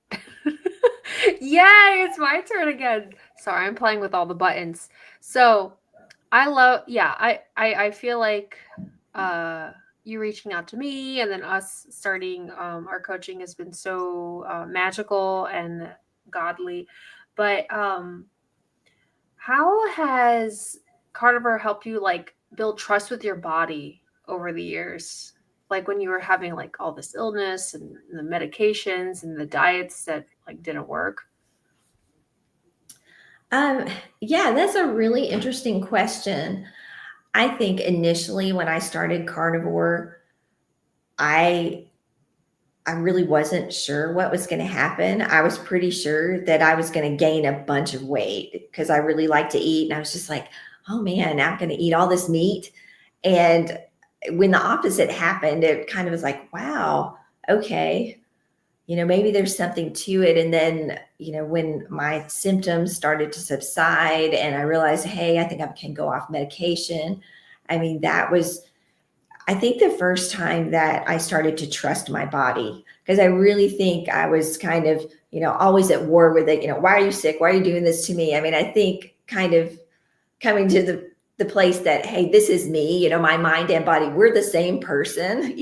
Yay, it's my turn again. Sorry, I'm playing with all the buttons. So I feel like you reaching out to me and then us starting our coaching has been so magical and godly. But how has Carnivore helped you like build trust with your body over the years? Like when you were having like all this illness and the medications and the diets that like didn't work? Yeah, that's a really interesting question. I think initially when I started Carnivore, I really wasn't sure what was going to happen. I was pretty sure that I was going to gain a bunch of weight because I really like to eat. And I was just like, oh man, now I'm going to eat all this meat. And when the opposite happened, it kind of was like, wow, okay, maybe there's something to it. And then, when my symptoms started to subside and I realized, hey, I think I can go off medication. I mean, that was, I think, the first time that I started to trust my body, because I really think I was kind of, always at war with it. Why are you sick? Why are you doing this to me? I mean, I think kind of coming to the place that, hey, this is me, my mind and body, we're the same person,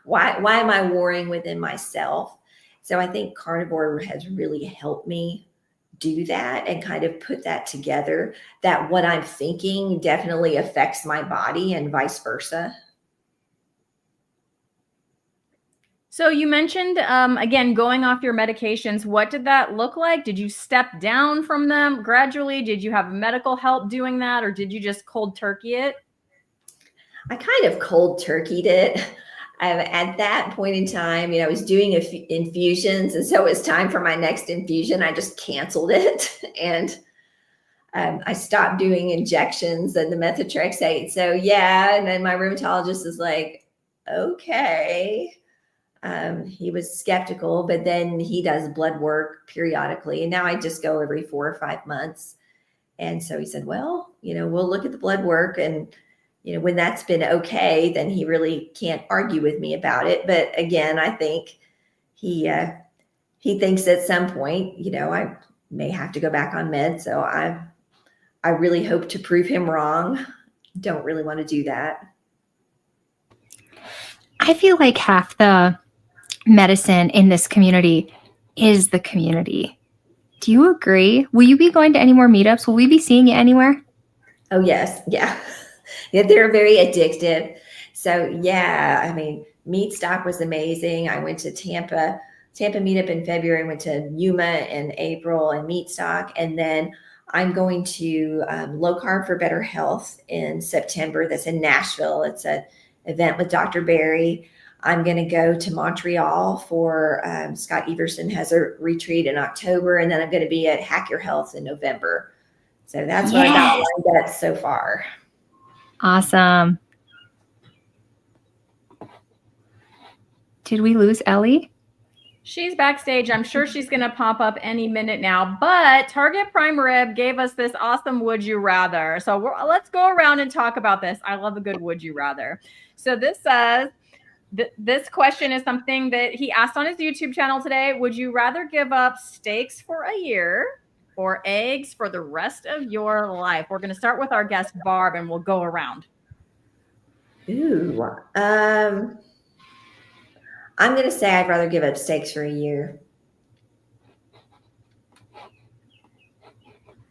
why am I warring within myself? So I think Carnivore has really helped me do that and kind of put that together, that what I'm thinking definitely affects my body and vice versa. So you mentioned, again, going off your medications. What did that look like? Did you step down from them gradually? Did you have medical help doing that? Or did you just cold turkey it? I kind of cold turkeyed it. At that point in time, I was doing infusions. And so it was time for my next infusion. I just canceled it. And I stopped doing injections and the methotrexate. So yeah. And then my rheumatologist is like, okay. He was skeptical, but then he does blood work periodically. And now I just go every 4 or 5 months. And so he said, well, we'll look at the blood work. And, when that's been okay, then he really can't argue with me about it. But again, I think he thinks at some point, I may have to go back on meds. So I really hope to prove him wrong. Don't really want to do that. I feel like half the medicine in this community is the community. Do you agree? Will you be going to any more meetups? Will we be seeing you anywhere? Oh, yes. Yeah. Yeah, they're very addictive. So yeah, I mean, Meat Stock was amazing. I went to Tampa meetup in February, went to Yuma in April and Meat Stock. And then I'm going to Low Carb for Better Health in September. That's in Nashville. It's an event with Dr. Barry. I'm going to go to Montreal for Scott Everson has a retreat in October. And then I'm going to be at Hack Your Health in November. So that's what I got lined up so far. Awesome. Did we lose Ellie? She's backstage. I'm sure she's going to pop up any minute now. But Target Prime Rib gave us this awesome would you rather. So let's go around and talk about this. I love a good would you rather. So this says, this question is something that he asked on his YouTube channel today. Would you rather give up steaks for a year or eggs for the rest of your life? We're going to start with our guest, Barb, and we'll go around. Ooh. I'm going to say I'd rather give up steaks for a year. I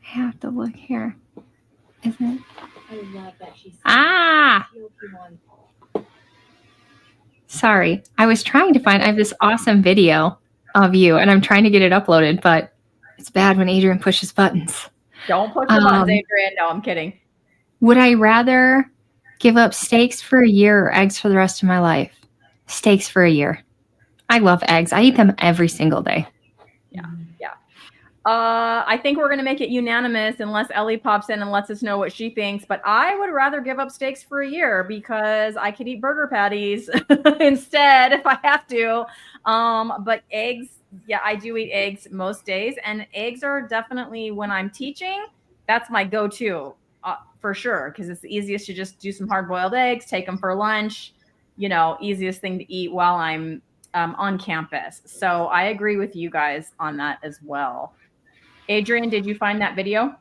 have to look here. Isn't it? I love that she's Sorry. I was trying to find, I have this awesome video of you and I'm trying to get it uploaded, but it's bad when Adrian pushes buttons. Don't push the buttons, Adrian. No, I'm kidding. Would I rather give up steaks for a year or eggs for the rest of my life? Steaks for a year. I love eggs. I eat them every single day. Yeah. I think we're going to make it unanimous unless Ellie pops in and lets us know what she thinks. But I would rather give up steaks for a year because I could eat burger patties instead if I have to. But eggs, yeah, I do eat eggs most days. And eggs are definitely, when I'm teaching, that's my go-to for sure. Because it's the easiest to just do some hard-boiled eggs, take them for lunch, easiest thing to eat while I'm on campus. So I agree with you guys on that as well. Adrian, did you find that video?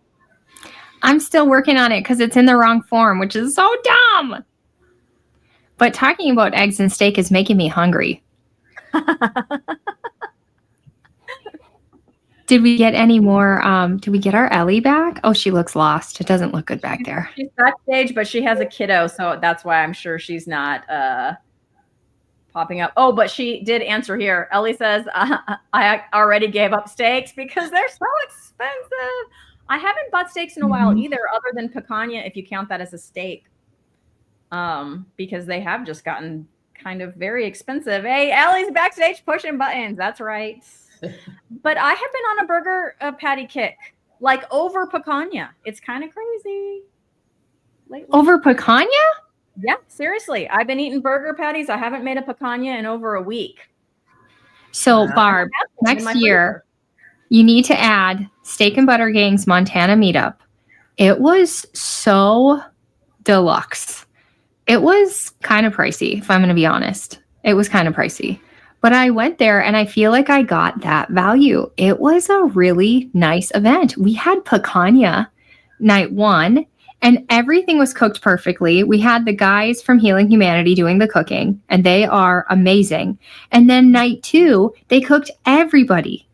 I'm still working on it because it's in the wrong form, which is so dumb. But talking about eggs and steak is making me hungry. Did we get any more? Did we get our Ellie back? Oh, she looks lost. It doesn't look good back there. She's backstage, but she has a kiddo, so that's why I'm sure she's not popping up. Oh, but she did answer here. Ellie says, I already gave up steaks because they're so expensive. I haven't bought steaks in a while either, other than picanha, if you count that as a steak. Because they have just gotten kind of very expensive. Hey, Ellie's backstage pushing buttons. That's right. But I have been on a burger patty kick, like over picanha. It's kind of crazy lately. Over picanha? Yeah, seriously. I've been eating burger patties. I haven't made a picanha in over a week. So, Barb, next year, you need to add Steak and Butter Gang's Montana meetup. It was so deluxe. It was kind of pricey, if I'm going to be honest. It was kind of pricey. But I went there and I feel like I got that value. It was a really nice event. We had picanha night one. And everything was cooked perfectly. We had the guys from Healing Humanity doing the cooking, and they are amazing. And then night two, they cooked everybody,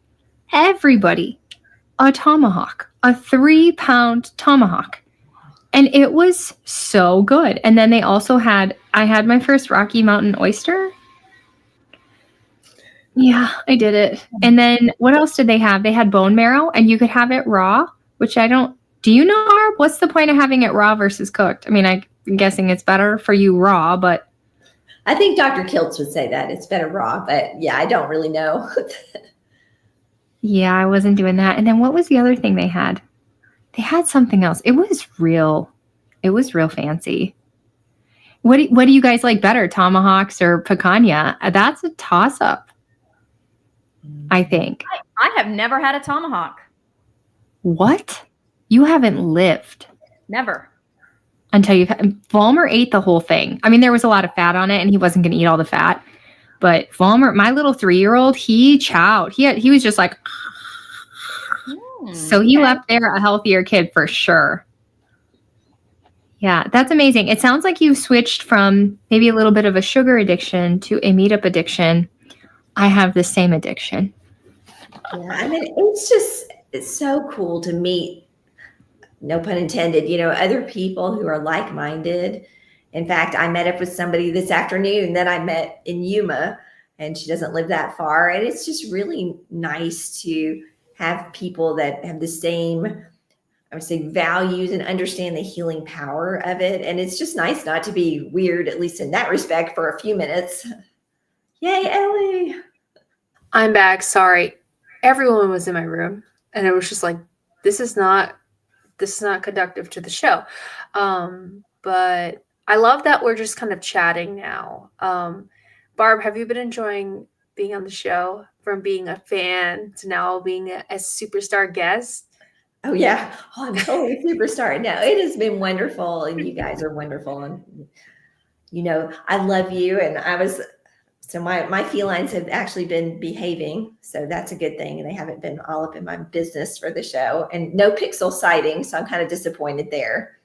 a tomahawk, a 3-pound tomahawk. And it was so good. And then they also I had my first Rocky Mountain oyster. Yeah, I did it. And then what else did they have? They had bone marrow, and you could have it raw, which do you know, Barb? What's the point of having it raw versus cooked? I mean, I'm guessing it's better for you raw, but. I think Dr. Kiltz would say that it's better raw, but yeah, I don't really know. Yeah, I wasn't doing that. And then what was the other thing they had? They had something else. It was real fancy. What do you guys like better, tomahawks or picanha? That's a toss-up, I think. I have never had a tomahawk. What? You haven't lived. Never. Until Vollmer ate the whole thing. I mean, there was a lot of fat on it and he wasn't going to eat all the fat. But Vollmer, my little 3-year-old, he chowed. He was just like, so he left there a healthier kid for sure. Yeah, that's amazing. It sounds like you switched from maybe a little bit of a sugar addiction to a meetup addiction. I have the same addiction. Yeah, I mean, it's so cool to meet, no pun intended, other people who are like-minded. In fact, I met up with somebody this afternoon that I met in Yuma, and she doesn't live that far. And it's just really nice to have people that have the same, I would say, values and understand the healing power of it. And it's just nice not to be weird, at least in that respect, for a few minutes. Yay, Ellie. I'm back. Sorry. Everyone was in my room, and it was just like, this is not conductive to the show. But I love that we're just kind of chatting now. Barb, have you been enjoying being on the show, from being a fan to now being a superstar guest? Oh yeah. Oh, I'm totally a superstar. No, it has been wonderful, and you guys are wonderful. And I love you. And so my felines have actually been behaving, so that's a good thing. And they haven't been all up in my business for the show, and no Pixel sighting, so I'm kind of disappointed there.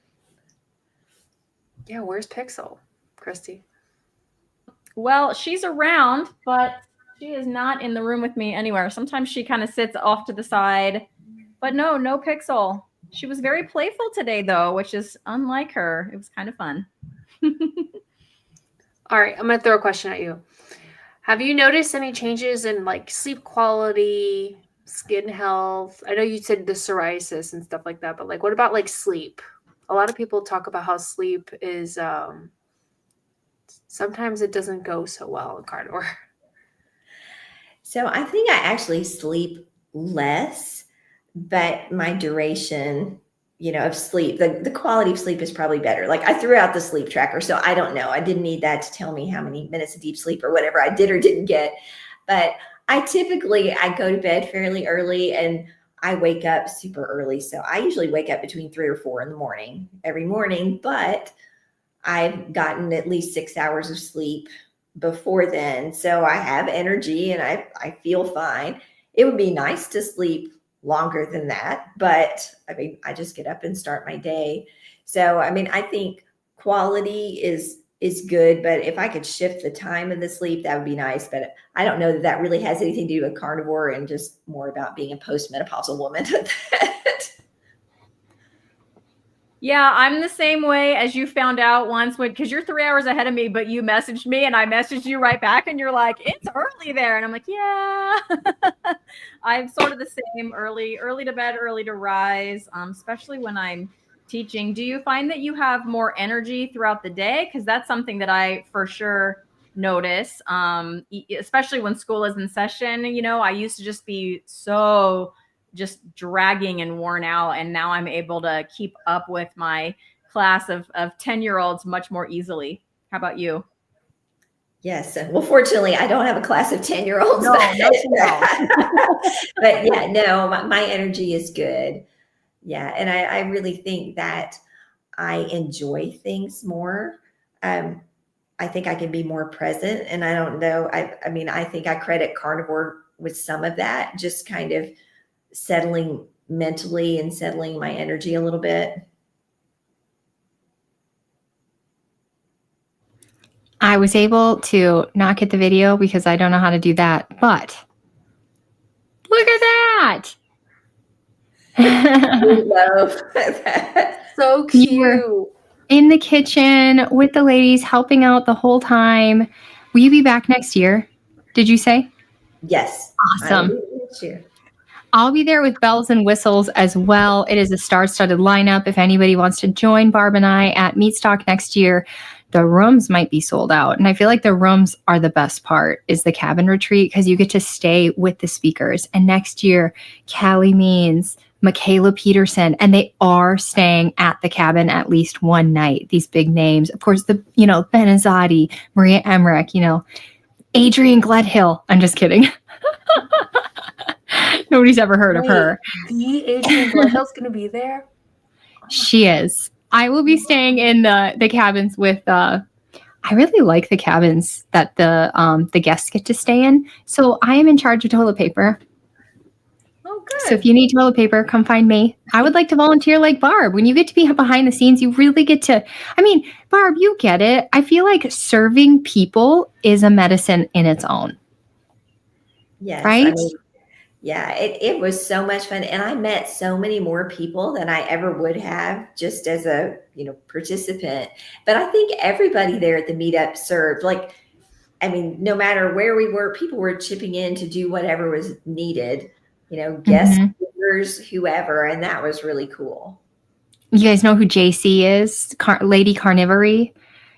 Yeah, where's Pixel, Cristie? Well, she's around, but she is not in the room with me anywhere. Sometimes she kind of sits off to the side, but no Pixel. She was very playful today, though, which is unlike her. It was kind of fun. All right, I'm going to throw a question at you. Have you noticed any changes in like sleep quality, skin health? I know you said the psoriasis and stuff like that, but like what about like sleep? A lot of people talk about how sleep is sometimes it doesn't go so well in carnivore. So I think I actually sleep less, but my duration, of sleep, the quality of sleep is probably better. Like I threw out the sleep tracker, so I don't know. I didn't need that to tell me how many minutes of deep sleep or whatever I did or didn't get. But I go to bed fairly early and I wake up super early. So I usually wake up between 3 or 4 in the morning every morning, but I've gotten at least 6 hours of sleep before then. So I have energy and I feel fine. It would be nice to sleep longer than that, but I just get up and start my day. So, I think quality is good, but if I could shift the time of the sleep, that would be nice. But I don't know that really has anything to do with carnivore, and just more about being a postmenopausal woman. Yeah, I'm the same way as you found out once, because you're 3 hours ahead of me, but you messaged me and I messaged you right back and you're like, it's early there. And I'm like, yeah, I'm sort of the same, early to bed, early to rise, especially when I'm teaching. Do you find that you have more energy throughout the day? Because that's something that I for sure notice, especially when school is in session. I used to just be so just dragging and worn out. And now I'm able to keep up with my class of 10-year-olds much more easily. How about you? Yes. Well, fortunately, I don't have a class of 10-year-olds. No. But yeah, no, my energy is good. Yeah. And I really think that I enjoy things more. I think I can be more present. And I don't know. I think I credit carnivore with some of that, just kind of settling mentally and settling my energy a little bit. I was able to not get the video because I don't know how to do that, but look at that. I love that. So cute. You were in the kitchen with the ladies, helping out the whole time. Will you be back next year? Did you say? Yes. Awesome. Next year. I'll be there with bells and whistles as well. It is a star-studded lineup. If anybody wants to join Barb and I at Meatstock next year, the rooms might be sold out. And I feel like the rooms are the best part, is the cabin retreat, because you get to stay with the speakers. And next year, Callie Means, Michaela Peterson, and they are staying at the cabin at least one night. These big names. Of course, Ben Azadi, Maria Emmerich, Adrian Gledhill. I'm just kidding. Nobody's ever heard of her. The Adrian Gledhill's going to be there? She is. I will be staying in the cabins with. I really like the cabins that the guests get to stay in. So I am in charge of toilet paper. Oh, good. So if you need toilet paper, come find me. I would like to volunteer like Barb. When you get to be behind the scenes, you really get to. Barb, you get it. I feel like serving people is a medicine in its own. Yes. Right? Yeah, it was so much fun. And I met so many more people than I ever would have just as a, participant. But I think everybody there at the meetup served. No matter where we were, people were chipping in to do whatever was needed, guest speakers, whoever. And that was really cool. You guys know who JC is? Lady Carnivore.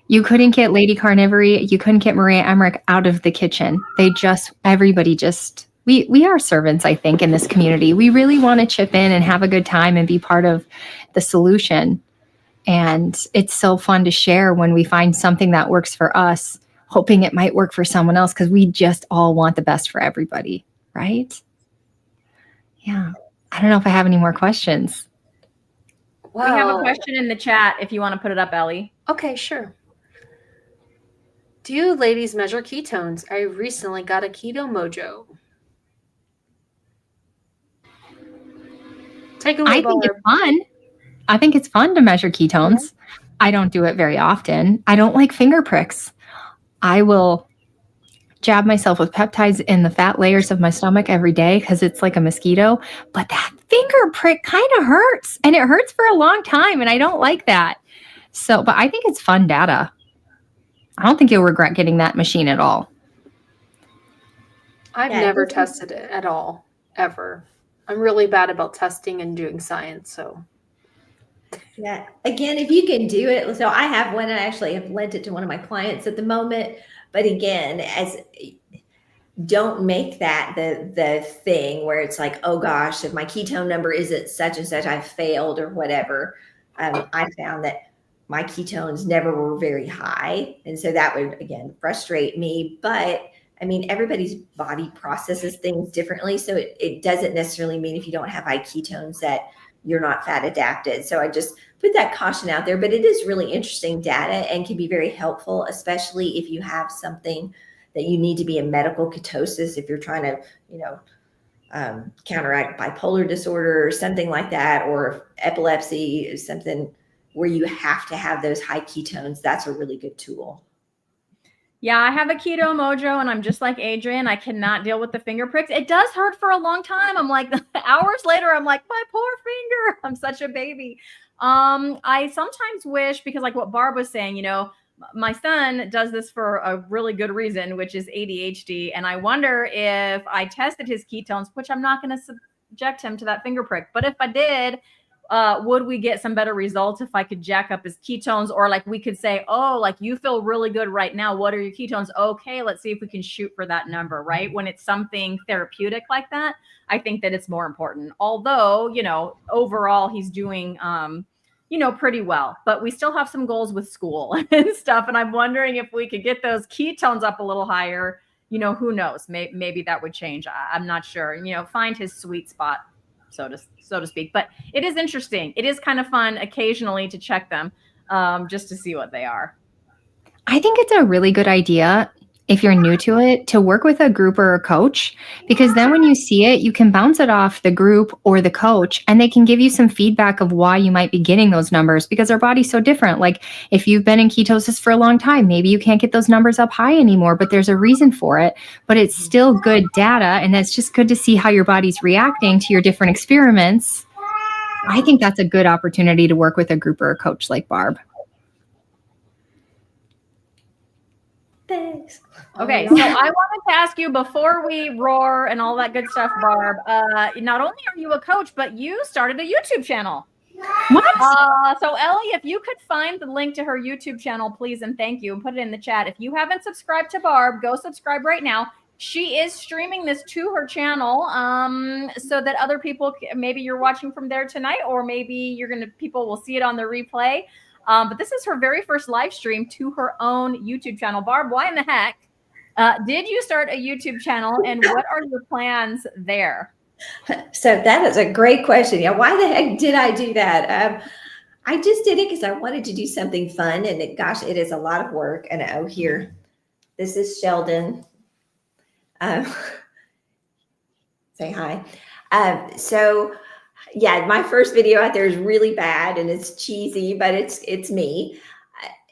You couldn't get Lady Carnivore. You couldn't get Maria Emmerich out of the kitchen. We are servants, I think, in this community. We really want to chip in and have a good time and be part of the solution. And it's so fun to share when we find something that works for us. hoping it might work for someone else, because we just all want the best for everybody, right? Yeah. I don't know if I have any more questions. We have a question in the chat if you want to put it up, Ellie. Okay, sure. Do you ladies measure ketones? I recently got a keto mojo. Take it away, I think Barb. it's fun. I think it's fun to measure ketones. I don't do it very often. I don't like finger pricks. I will jab myself with peptides in the fat layers of my stomach every day because it's like a mosquito. But that finger prick kind of hurts, and it hurts for a long time, and I don't like that. So, but I think it's fun data. I don't think you'll regret getting that machine at all. I've never tested it at all, ever. I'm really bad about testing and doing science, so. Yeah. Again, if you can do it. So I have one. I actually have lent it to one of my clients at the moment. But again, don't make that the thing where it's like, oh gosh, if my ketone number isn't such and such, I've failed or whatever. I found that my ketones never were very high. And so that would, again, frustrate me. But I mean, everybody's body processes things differently. So it doesn't necessarily mean if you don't have high ketones that you're not fat adapted. So I just put that caution out there, but it is really interesting data and can be very helpful, especially if you have something that you need to be in medical ketosis, if you're trying to, counteract bipolar disorder or something like that, or epilepsy is something where you have to have those high ketones. That's a really good tool. Yeah, I have a keto mojo, and I'm just like Adrian. I cannot deal with the finger pricks. It does hurt for a long time. I'm like, hours later, I'm like, my poor finger. I'm such a baby. I sometimes wish, because like what Barb was saying, my son does this for a really good reason, which is ADHD. And I wonder if I tested his ketones, which I'm not going to subject him to that finger prick. But if I did, would we get some better results if I could jack up his ketones? Or like we could say, oh, like you feel really good right now. What are your ketones? Okay, let's see if we can shoot for that number, right? When it's something therapeutic like that, I think that it's more important. Although, overall he's doing, pretty well, but we still have some goals with school and stuff. And I'm wondering if we could get those ketones up a little higher, who knows, maybe that would change. I'm not sure, find his sweet spot, so to speak. But it is interesting. It is kind of fun occasionally to check them, just to see what they are. I think it's a really good idea, if you're new to it, to work with a group or a coach, because then when you see it, you can bounce it off the group or the coach, and they can give you some feedback of why you might be getting those numbers, because our body's so different. Like if you've been in ketosis for a long time, maybe you can't get those numbers up high anymore, but there's a reason for it. But it's still good data, and it's just good to see how your body's reacting to your different experiments. I think that's a good opportunity to work with a group or a coach like Barb. Thanks. Okay, so I wanted to ask you, before we roar and all that good stuff, Barb, not only are you a coach, but you started a YouTube channel. What? So Ellie, if you could find the link to her YouTube channel, please, and thank you, and put it in the chat. If you haven't subscribed to Barb, go subscribe right now. She is streaming this to her channel, so that other people, maybe you're watching from there tonight, or maybe people will see it on the replay. But this is her very first live stream to her own YouTube channel. Barb, why in the heck did you start a YouTube channel, and what are your plans there? So that is a great question. Yeah, why the heck did I do that? I just did it because I wanted to do something fun, and it is a lot of work. And here, this is Sheldon. Say hi. So yeah, my first video out there is really bad and it's cheesy, but it's me.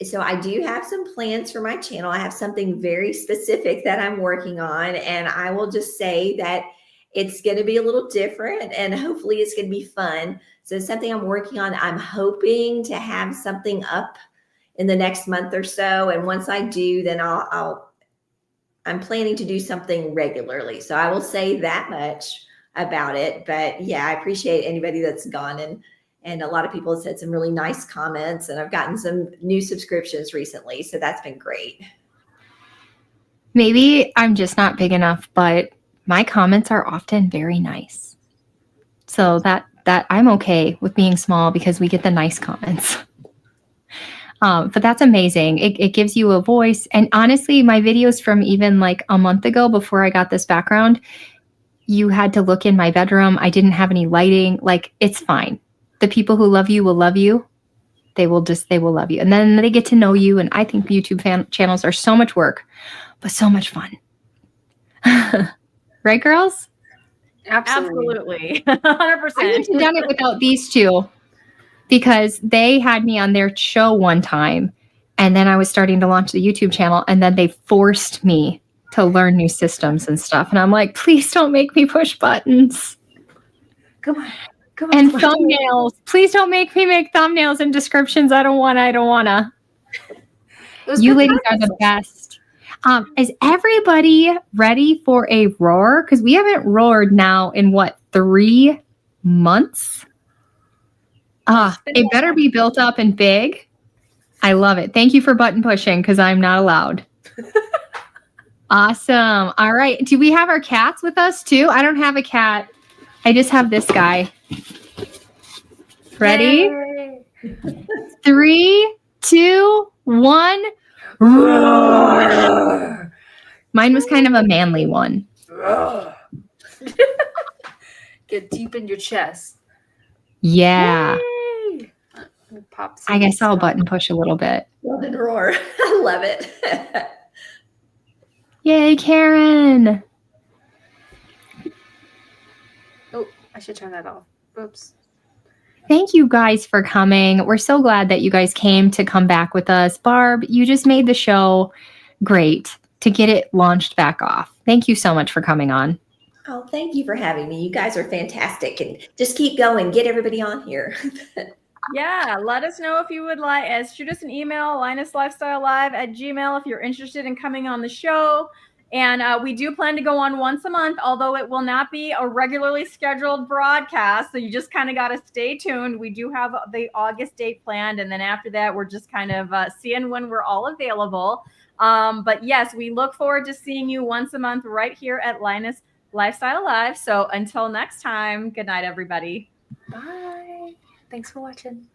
So I do have some plans for my channel. I have something very specific that I'm working on, and I will just say that it's going to be a little different, and hopefully it's going to be fun. So it's something I'm working on. I'm hoping to have something up in the next month or so. And once I do, then I'm planning to do something regularly. So I will say that much about it. But yeah, I appreciate anybody that's gone, and a lot of people have said some really nice comments, and I've gotten some new subscriptions recently. So that's been great. Maybe I'm just not big enough, but my comments are often very nice. So that I'm okay with being small because we get the nice comments. But that's amazing. It gives you a voice. And honestly, my videos from even like a month ago before I got this background, you had to look in my bedroom. I didn't have any lighting. Like, it's fine. The people who love you will love you. They will love you. And then they get to know you. And I think YouTube channels are so much work, but so much fun. Right, girls? Absolutely. 100%. I wouldn't have done it without these two, because they had me on their show one time, and then I was starting to launch the YouTube channel, and then they forced me to learn new systems and stuff. And I'm like, please don't make me push buttons. Come on. And thumbnails. Please don't make me make thumbnails and descriptions. I don't wanna. You ladies are the best. Is everybody ready for a roar? Because we haven't roared now in 3 months? It better be built up and big. I love it. Thank you for button pushing, because I'm not allowed. Awesome. All right. Do we have our cats with us too? I don't have a cat. I just have this guy. Ready? Yay. 3, 2, 1. Roar. Mine was kind of a manly one. Get deep in your chest. Yeah. Yay. Pop I guess I'll button push a little bit. Love and roar. I love it. Yay, Karen. Oh, I should turn that off. Oops. Thank you guys for coming. We're so glad that you guys came to come back with us. Barb, you just made the show great to get it launched back off. Thank you so much for coming on. Oh, thank you for having me. You guys are fantastic, and just keep going. Get everybody on here. Yeah, let us know if you would like. Shoot us an email, lionesslifestylelive@gmail.com, if you're interested in coming on the show. And we do plan to go on once a month, although it will not be a regularly scheduled broadcast. So you just kind of got to stay tuned. We do have the August date planned. And then after that, we're just kind of seeing when we're all available. But yes, we look forward to seeing you once a month right here at Lioness Lifestyle Live. So until next time, good night, everybody. Bye. Thanks for watching.